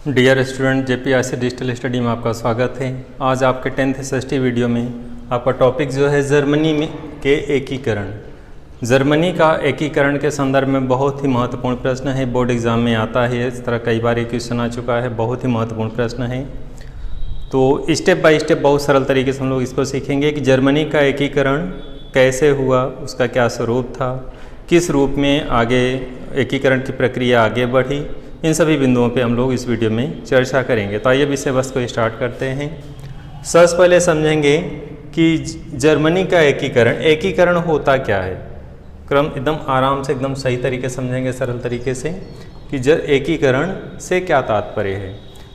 Dear student, जेपीआरसी digital study में आपका स्वागत है। आज आपके 10th SST वीडियो में आपका टॉपिक जो है जर्मनी में के एकीकरण। जर्मनी का एकीकरण के संदर्भ में बहुत ही महत्वपूर्ण प्रश्न है, बोर्ड एग्जाम में आता है, इस तरह कई बार ये क्वेश्चन आ चुका है, बहुत ही महत्वपूर्ण प्रश्न है। तो स्टेप बाय स्टेप बहुत सरल तरीके से हम लोग इसको सीखेंगे कि जर्मनी का एकीकरण कैसे हुआ, उसका क्या स्वरूप था, किस रूप में आगे एकीकरण की प्रक्रिया आगे बढ़ी, इन सभी बिंदुओं पे हम लोग इस वीडियो में चर्चा करेंगे। तो आइए विषय वस्तु को स्टार्ट करते हैं। सबसे पहले समझेंगे कि जर्मनी का एकीकरण होता क्या है। क्रम एकदम आराम से एकदम सही तरीके समझेंगे, सरल तरीके से कि एकीकरण से क्या तात्पर्य है।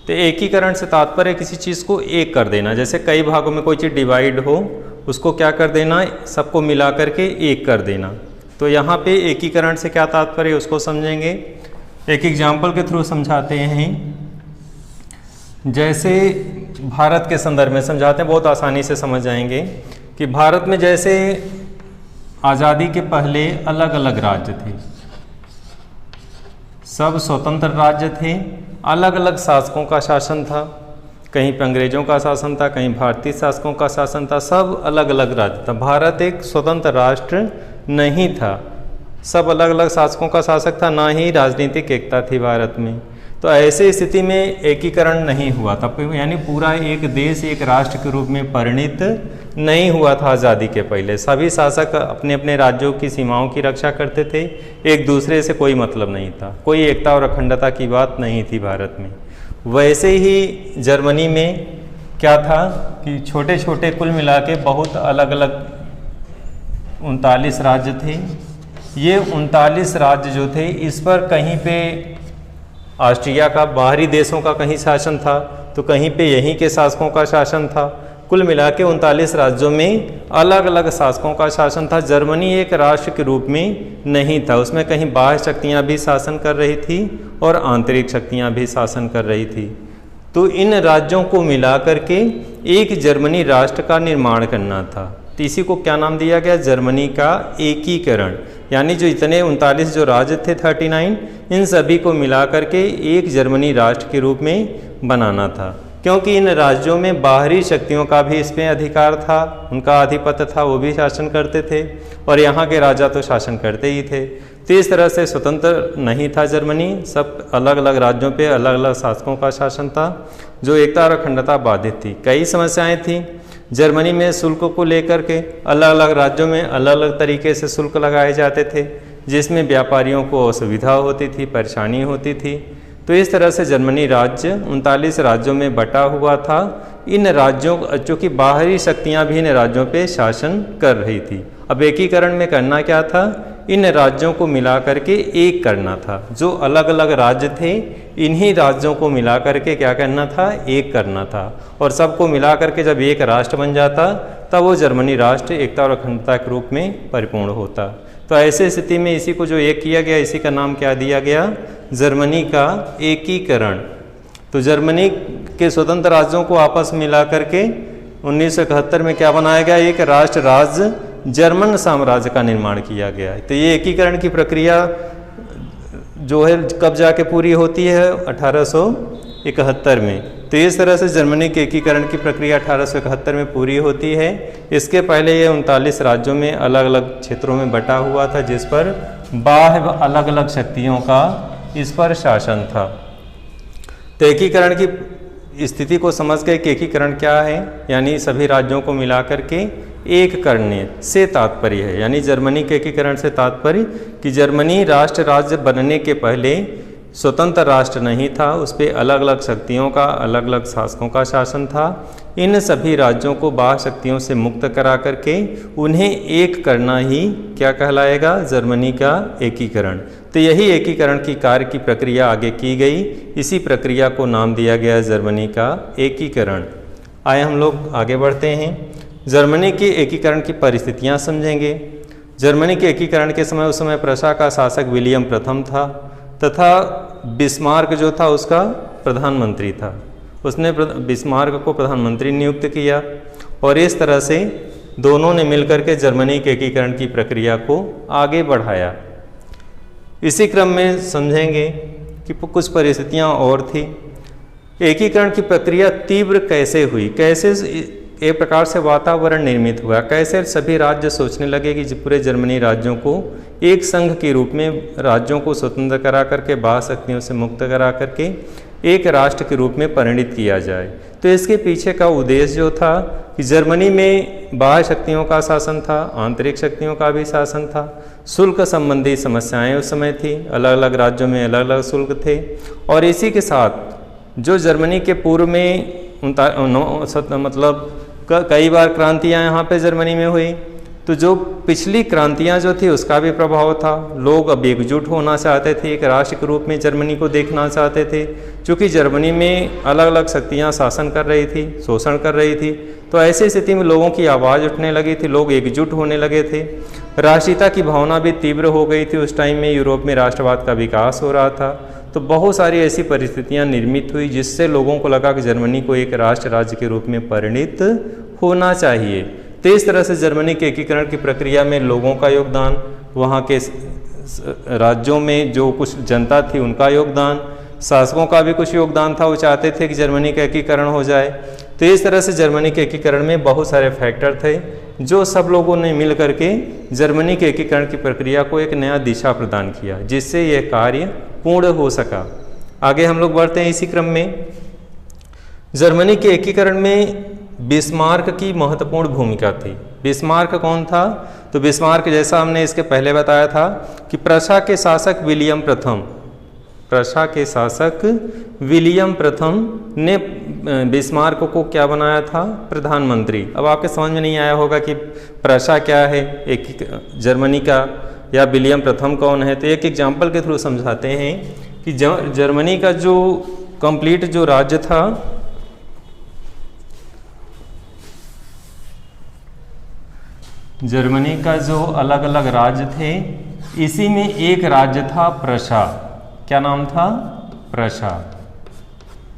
तो एकीकरण से तात्पर्य किसी चीज़ को एक कर देना। जैसे कई भागों में कोई चीज़ डिवाइड हो, उसको क्या कर देना, सबको मिला करके एक कर देना। तो यहाँ पे एकीकरण से क्या तात्पर्य उसको समझेंगे। एक एग्जाम्पल के थ्रू समझाते हैं। जैसे भारत के संदर्भ में समझाते हैं, बहुत आसानी से समझ जाएंगे कि भारत में जैसे आज़ादी के पहले अलग अलग राज्य थे, सब स्वतंत्र राज्य थे, अलग अलग शासकों का शासन था, कहीं पे अंग्रेजों का शासन था, कहीं भारतीय शासकों का शासन था, सब अलग अलग राज्य था। भारत एक स्वतंत्र राष्ट्र नहीं था, सब अलग अलग शासकों का शासक था, ना ही राजनीतिक एकता थी भारत में। तो ऐसी स्थिति में एकीकरण नहीं हुआ था, यानी पूरा एक देश एक राष्ट्र के रूप में परिणित नहीं हुआ था। आज़ादी के पहले सभी शासक अपने अपने राज्यों की सीमाओं की रक्षा करते थे, एक दूसरे से कोई मतलब नहीं था, कोई एकता और अखंडता की बात नहीं थी भारत में। वैसे ही जर्मनी में क्या था कि छोटे छोटे कुल मिला के बहुत अलग अलग 39 राज्य थे। ये 39 राज्य जो थे, इस पर कहीं पे ऑस्ट्रिया का, बाहरी देशों का कहीं शासन था, तो कहीं पे यहीं के शासकों का शासन था। कुल मिला के 39 राज्यों में अलग अलग शासकों का शासन था। जर्मनी एक राष्ट्र के रूप में नहीं था, उसमें कहीं बाह्य शक्तियाँ भी शासन कर रही थी और आंतरिक शक्तियाँ भी शासन कर रही थी। तो इन राज्यों को मिला करके एक जर्मनी राष्ट्र का निर्माण करना था। तो इसी को क्या नाम दिया गया, जर्मनी का एकीकरण। यानी जो इतने 39 जो राज्य थे 39, इन सभी को मिला करके एक जर्मनी राष्ट्र के रूप में बनाना था। क्योंकि इन राज्यों में बाहरी शक्तियों का भी इसमें अधिकार था, उनका आधिपत्य था, वो भी शासन करते थे, और यहाँ के राजा तो शासन करते ही थे। तो इस तरह से स्वतंत्र नहीं था जर्मनी, सब अलग अलग राज्यों पे अलग अलग शासकों का शासन था, जो एकता और अखंडता बाधित थी। कई समस्याएं थी जर्मनी में शुल्क को लेकर के, अलग अलग राज्यों में अलग अलग तरीके से शुल्क लगाए जाते थे, जिसमें व्यापारियों को असुविधा होती थी, परेशानी होती थी। तो इस तरह से जर्मनी राज्य 39 राज्यों में बटा हुआ था। इन राज्यों, चूँकि बाहरी शक्तियाँ भी इन राज्यों पे शासन कर रही थी। अब एकीकरण में करना क्या था, इन राज्यों को मिला करके एक करना था। जो अलग अलग राज्य थे, इन्हीं राज्यों को मिला करके क्या करना था, एक करना था। और सबको मिला करके जब एक राष्ट्र बन जाता, तब वो जर्मनी राष्ट्र एकता और अखंडता के रूप में परिपूर्ण होता। तो ऐसे स्थिति में इसी को जो एक किया गया, इसी का नाम क्या दिया गया, जर्मनी का एकीकरण। तो जर्मनी के स्वतंत्र राज्यों को आपस में मिला करके 1971 में क्या बनाया गया, एक राष्ट्र राज्य जर्मन साम्राज्य का निर्माण किया गया है। तो ये एकीकरण की प्रक्रिया जो है कब जाके पूरी होती है, 1871 में। तो इस तरह से जर्मनी के एकीकरण की प्रक्रिया 1871 में पूरी होती है। इसके पहले ये 39 राज्यों में अलग अलग क्षेत्रों में बटा हुआ था, जिस पर बाह्य अलग अलग शक्तियों का इस पर शासन था। तो एकीकरण की स्थिति को समझ गए कि एकीकरण क्या है, यानी सभी राज्यों को मिलाकर के एक करने से तात्पर्य है। यानी जर्मनी के एकीकरण से तात्पर्य कि जर्मनी राष्ट्र राज्य बनने के पहले स्वतंत्र राष्ट्र नहीं था, उस पर अलग अलग शक्तियों का, अलग अलग शासकों का शासन था। इन सभी राज्यों को बाह्य शक्तियों से मुक्त करा करके उन्हें एक करना ही क्या कहलाएगा, जर्मनी का एकीकरण। तो यही एकीकरण की कार्य की प्रक्रिया आगे की गई, इसी प्रक्रिया को नाम दिया गया जर्मनी का एकीकरण। आए हम लोग आगे बढ़ते हैं, जर्मनी के एकीकरण की परिस्थितियां समझेंगे। जर्मनी के एकीकरण के समय, उस समय प्रशा का शासक विलियम प्रथम था, तथा बिस्मार्क जो था उसका प्रधानमंत्री था। उसने बिस्मार्क को प्रधानमंत्री नियुक्त किया, और इस तरह से दोनों ने मिलकर के जर्मनी के एकीकरण की प्रक्रिया को आगे बढ़ाया। इसी क्रम में समझेंगे कि कुछ परिस्थितियां और थी। एकीकरण की प्रक्रिया तीव्र कैसे हुई, कैसे एक प्रकार से वातावरण निर्मित हुआ, कैसे सभी राज्य सोचने लगे कि पूरे जर्मनी राज्यों को एक संघ के रूप में राज्यों को स्वतंत्र करा करके बाह्य शक्तियों से मुक्त करा करके एक राष्ट्र के रूप में परिणित किया जाए। तो इसके पीछे का उद्देश्य जो था कि जर्मनी में बाह्य शक्तियों का शासन था, आंतरिक शक्तियों का भी शासन था, शुल्क संबंधी समस्याएं उस समय थी, अलग अलग राज्यों में अलग अलग शुल्क थे। और इसी के साथ जो जर्मनी के पूर्व में मतलब कई बार क्रांतियां यहाँ पे जर्मनी में हुई, तो जो पिछली क्रांतियां जो थी उसका भी प्रभाव था। लोग अब एकजुट होना चाहते थे, एक राष्ट्र के रूप में जर्मनी को देखना चाहते थे। क्योंकि जर्मनी में अलग अलग शक्तियां शासन कर रही थी, शोषण कर रही थी, तो ऐसी स्थिति में लोगों की आवाज़ उठने लगी थी, लोग एकजुट होने लगे थे। राष्ट्रीयता की भावना भी तीव्र हो गई थी। उस टाइम में यूरोप में राष्ट्रवाद का विकास हो रहा था। तो बहुत सारी ऐसी परिस्थितियां निर्मित हुई जिससे लोगों को लगा कि जर्मनी को एक राष्ट्र राज्य के रूप में परिणित होना चाहिए। तो इस तरह से जर्मनी के एकीकरण की प्रक्रिया में लोगों का योगदान, वहाँ के राज्यों में जो कुछ जनता थी उनका योगदान, शासकों का भी कुछ योगदान था। वो चाहते थे कि जर्मनी का एकीकरण हो जाए। तो इस तरह से जर्मनी के एकीकरण में बहुत सारे फैक्टर थे जो सब लोगों ने मिल करके जर्मनी के एकीकरण की प्रक्रिया को एक नया दिशा प्रदान किया, जिससे यह कार्य पूर्ण हो सका। आगे हम लोग बढ़ते हैं इसी क्रम में। जर्मनी के एकीकरण में बिस्मार्क की महत्वपूर्ण भूमिका थी। बिस्मार्क कौन था? तो बिस्मार्क, जैसा हमने इसके पहले बताया था कि प्रशा के शासक विलियम प्रथम, प्रशा के शासक विलियम प्रथम ने बिस्मार्क को क्या बनाया था? प्रधानमंत्री। अब आपके समझ में नहीं आया होगा कि प्रशा क्या है एक जर्मनी का, या विलियम प्रथम कौन है। तो एक एग्जाम्पल के थ्रू समझाते हैं कि जर्मनी का जो कंप्लीट जो राज्य था, जर्मनी का जो अलग अलग राज्य थे, इसी में एक राज्य था प्रशा। क्या नाम था? प्रशा।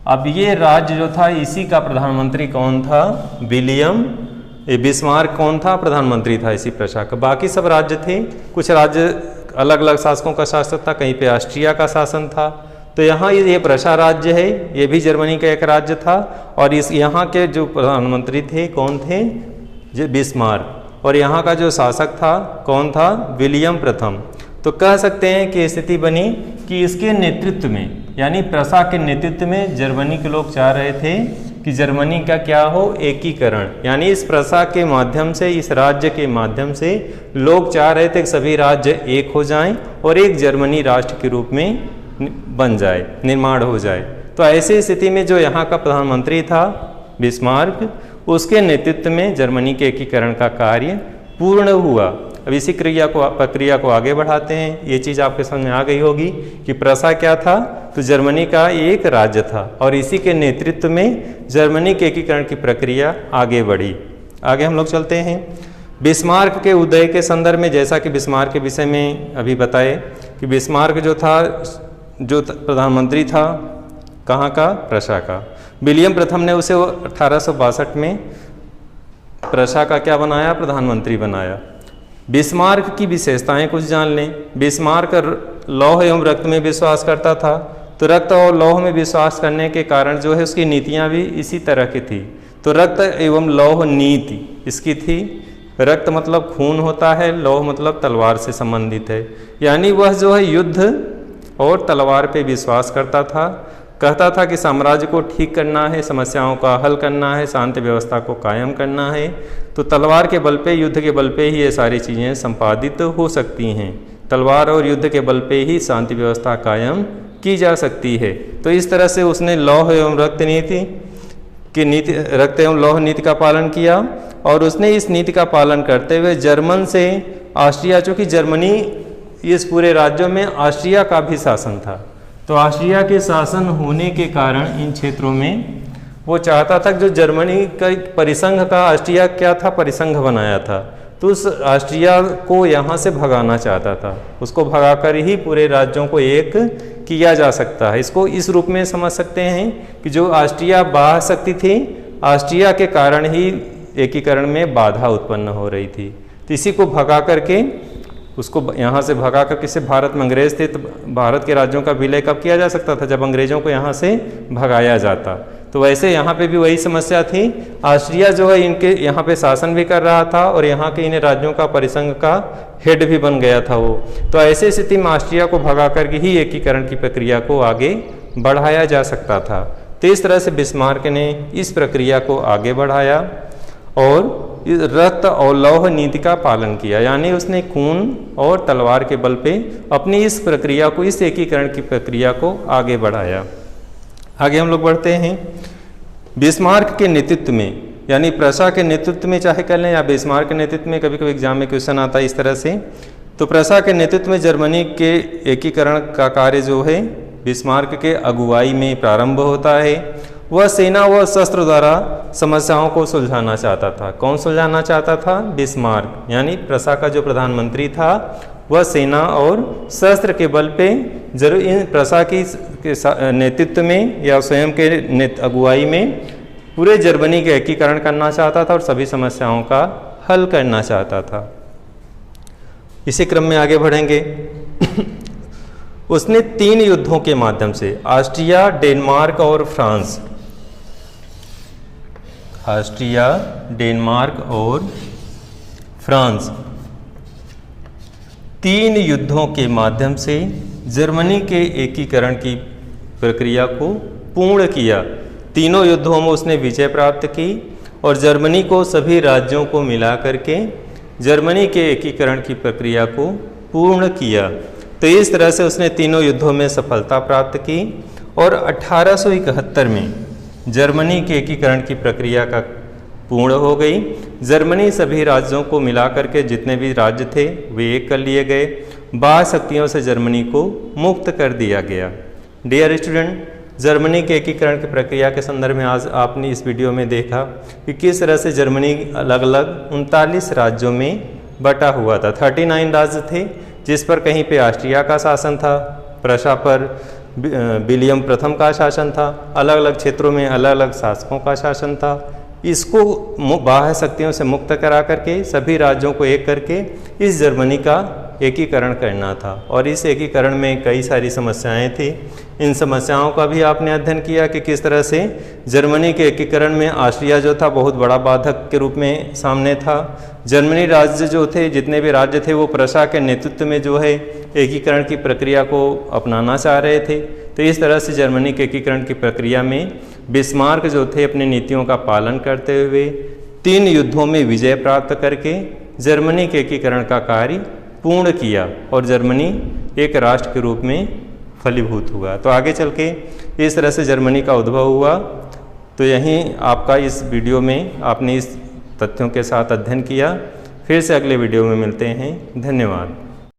अब ये राज्य जो था, इसी का प्रधानमंत्री कौन था? विलियम। बिस्मार्क कौन था? प्रधानमंत्री था इसी प्रशा का। बाकी सब राज्य थे, कुछ राज्य अलग अलग शासकों का शासन था, कहीं पे ऑस्ट्रिया का शासन था। तो यहाँ ये प्रशा राज्य है, ये भी जर्मनी का एक राज्य था। और इस यहाँ के जो प्रधानमंत्री थे कौन थे? जो बिस्मार्क। और यहाँ का जो शासक था कौन था? विलियम प्रथम। तो कह सकते हैं कि स्थिति बनी कि इसके नेतृत्व में, यानी प्रशा के नेतृत्व में जर्मनी के लोग चाह रहे थे कि जर्मनी का क्या हो? एकीकरण। यानी इस प्रशा के माध्यम से, इस राज्य के माध्यम से लोग चाह रहे थे कि सभी राज्य एक हो जाएं और एक जर्मनी राष्ट्र के रूप में बन जाए, निर्माण हो जाए। तो ऐसी स्थिति में जो यहाँ का प्रधानमंत्री था बिस्मार्क, उसके नेतृत्व में जर्मनी के एकीकरण का कार्य पूर्ण हुआ। अब इसी प्रक्रिया को आगे बढ़ाते हैं। ये चीज़ आपके समझ में आ गई होगी कि प्रशा क्या था? तो जर्मनी का एक राज्य था और इसी के नेतृत्व में जर्मनी के एकीकरण की प्रक्रिया आगे बढ़ी। आगे हम लोग चलते हैं। बिस्मार्क के उदय के संदर्भ में, जैसा कि बिस्मार्क के विषय में अभी बताए कि बिस्मार्क जो था, जो प्रधानमंत्री था कहाँ का? प्रशा का। विलियम प्रथम ने उसे 1862 में प्रशा का क्या बनाया? प्रधानमंत्री बनाया। बिस्मार्क की विशेषताएं कुछ जान लें। बिस्मार्क लौह एवं रक्त में विश्वास करता था। तो रक्त और लौह में विश्वास करने के कारण जो है उसकी नीतियां भी इसी तरह की थी। तो रक्त एवं लौह नीति इसकी थी। रक्त मतलब खून होता है, लौह मतलब तलवार से संबंधित है। यानी वह जो है युद्ध और तलवार पे विश्वास करता था। कहता था कि साम्राज्य को ठीक करना है, समस्याओं का हल करना है, शांति व्यवस्था को कायम करना है, तो तलवार के बल पे, युद्ध के बल पे ही ये सारी चीज़ें संपादित हो सकती हैं। तलवार और युद्ध के बल पे ही शांति व्यवस्था कायम की जा सकती है। तो इस तरह से उसने लौह एवं रक्त एवं लौह नीति का पालन किया। और उसने इस नीति का पालन करते हुए जर्मन से ऑस्ट्रिया, चूँकि जर्मनी इस पूरे राज्यों में ऑस्ट्रिया का भी शासन था, तो ऑस्ट्रिया के शासन होने के कारण इन क्षेत्रों में वो चाहता था कि जो जर्मनी का परिसंघ का ऑस्ट्रिया क्या था? परिसंघ बनाया था। तो उस ऑस्ट्रिया को यहाँ से भगाना चाहता था। उसको भगाकर ही पूरे राज्यों को एक किया जा सकता है। इसको इस रूप में समझ सकते हैं कि जो ऑस्ट्रिया बाह्य शक्ति थी, ऑस्ट्रिया के कारण ही एकीकरण में बाधा उत्पन्न हो रही थी। तो इसी को भगा करके उसको यहाँ से भगा कर किसे, भारत में अंग्रेज थे तो भारत के राज्यों का विलय कब किया जा सकता था, जब अंग्रेजों को यहाँ से भगाया जाता। तो वैसे यहाँ पे भी वही समस्या थी। ऑस्ट्रिया जो है इनके यहाँ पे शासन भी कर रहा था और यहाँ के इन राज्यों का परिसंघ का हेड भी बन गया था वो। तो ऐसी स्थिति में ऑस्ट्रिया को भगा करके ही एकीकरण की प्रक्रिया को आगे बढ़ाया जा सकता था। तो इस तरह से बिस्मार्क ने इस प्रक्रिया को आगे बढ़ाया और रक्त और लौह नीति का पालन किया, यानी उसने खून और तलवार के बल पे अपनी इस प्रक्रिया को, इस एकीकरण की प्रक्रिया को आगे बढ़ाया। आगे हम लोग बढ़ते हैं। बिस्मार्क के नेतृत्व में, यानी प्रशा के नेतृत्व में चाहे कर लें या बिस्मार्क के नेतृत्व में, कभी कभी एग्जाम में क्वेश्चन आता है इस तरह से। तो प्रशा के नेतृत्व में जर्मनी के एकीकरण का कार्य जो है बिस्मार्क के अगुवाई में प्रारंभ होता है। वह सेना व शस्त्र द्वारा समस्याओं को सुलझाना चाहता था। कौन सुलझाना चाहता था? बिस्मार्क, यानी प्रशा का जो प्रधानमंत्री था वह सेना और शस्त्र के बल पे जरूर इन प्रशा के नेतृत्व में या स्वयं के अगुवाई में पूरे जर्मनी के एकीकरण करना चाहता था और सभी समस्याओं का हल करना चाहता था। इसी क्रम में आगे बढ़ेंगे। उसने 3 युद्धों के माध्यम से ऑस्ट्रिया, डेनमार्क और फ्रांस, ऑस्ट्रिया, डेनमार्क और फ्रांस 3 युद्धों के माध्यम से जर्मनी के एकीकरण की प्रक्रिया को पूर्ण किया। तीनों युद्धों में उसने विजय प्राप्त की और जर्मनी को सभी राज्यों को मिला करके जर्मनी के एकीकरण की प्रक्रिया को पूर्ण किया। तो इस तरह से उसने तीनों युद्धों में सफलता प्राप्त की और 1871 में जर्मनी के एकीकरण की प्रक्रिया का पूर्ण हो गई। जर्मनी सभी राज्यों को मिलाकर के जितने भी राज्य थे वे एक कर लिए गए। बाह्य शक्तियों से जर्मनी को मुक्त कर दिया गया। डियर स्टूडेंट, जर्मनी के एकीकरण की प्रक्रिया के संदर्भ में आज आपने इस वीडियो में देखा कि किस तरह से जर्मनी अलग अलग 39 राज्यों में बटा हुआ था। 39 राज्य थे, जिस पर कहीं पे ऑस्ट्रिया का शासन था, प्रशा पर विलियम प्रथम का शासन था, अलग अलग क्षेत्रों में अलग अलग शासकों का शासन था। इसको बाह्य शक्तियों से मुक्त करा करके सभी राज्यों को एक करके इस जर्मनी का एकीकरण करना था और इस एकीकरण में कई सारी समस्याएं थी। इन समस्याओं का भी आपने अध्ययन किया कि किस तरह से जर्मनी के एकीकरण में ऑस्ट्रिया जो था बहुत बड़ा बाधक के रूप में सामने था। जर्मनी राज्य जो थे, जितने भी राज्य थे, वो प्रशा के नेतृत्व में जो है एकीकरण की प्रक्रिया को अपनाना चाह रहे थे। तो इस तरह से जर्मनी के एकीकरण की प्रक्रिया में बिस्मार्क जो थे अपनी नीतियों का पालन करते हुए 3 युद्धों में विजय प्राप्त करके जर्मनी के एकीकरण का कार्य पूर्ण किया और जर्मनी एक राष्ट्र के रूप में फलीभूत हुआ। तो आगे चल के इस तरह से जर्मनी का उद्भव हुआ। तो यहीं आपका इस वीडियो में आपने इस तथ्यों के साथ अध्ययन किया। फिर से अगले वीडियो में मिलते हैं। धन्यवाद।